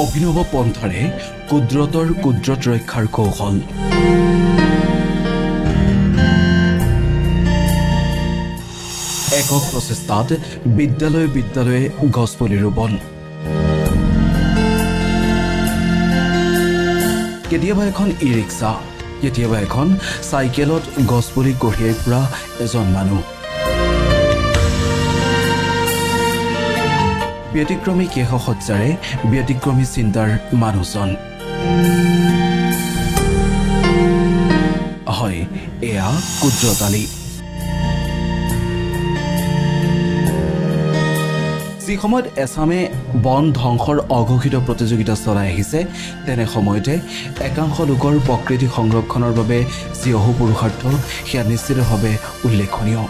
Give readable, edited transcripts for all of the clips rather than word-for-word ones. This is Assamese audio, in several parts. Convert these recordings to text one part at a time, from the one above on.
অভিনৱ পন্থাৰে কুদৰতৰ কুদৰত ৰক্ষাৰ কৌশল। একক প্ৰচেষ্টাত বিদ্যালয়ে বিদ্যালয়ে গছপুলি ৰোপণ। কেতিয়াবা এখন ই ৰিক্সা, কেতিয়াবা এখন চাইকেলত গছপুলি কঢ়িয়াই ফুৰা এজন মানুহ। ব্যতিক্ৰমী কেশসজ্জাৰে ব্যতিক্ৰমী চিন্তাৰ মানুহজন। হয়, এয়া কুদৰত আলী। যি সময়ত এছামে বন ধ্বংসৰ অঘোষিত প্ৰতিযোগিতা চলাই আহিছে, তেনে সময়তে একাংশ লোকৰ প্ৰকৃতি সংৰক্ষণৰ বাবে যি অহোপুৰুষাৰ্থ, সেয়া নিশ্চিতভাৱে উল্লেখনীয়।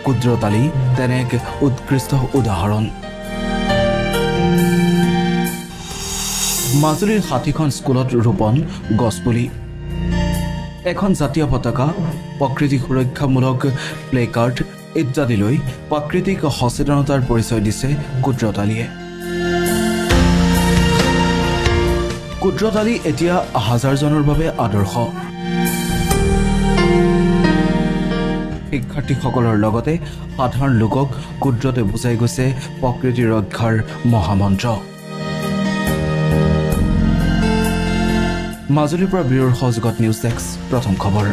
কুদৰত আলী তেনে এক উৎকৃষ্ট উদাহৰণ। মাজুলীৰ ৬০খন স্কুলত ৰোপণ গছপুলি। এখন জাতীয় পতাকা, প্ৰকৃতি সুৰক্ষামূলক প্লে কাৰ্ড ইত্যাদিলৈ প্ৰাকৃতিক সচেতনতাৰ পৰিচয় দিছে কুদৰত আলীয়ে। কুদৰত আলী এতিয়া হাজাৰজনৰ বাবে আদৰ্শ। শিক্ষাৰ্থীসকলৰ লগতে সাধাৰণ লোকক কুদৰতে বুজাই গৈছে প্ৰকৃতি ৰক্ষাৰ মহামন্ত্ৰ। মাজুলীৰ পৰা ব্যুৰ সহযোগত নিউজ ডেস্ক, প্ৰথম খবৰ।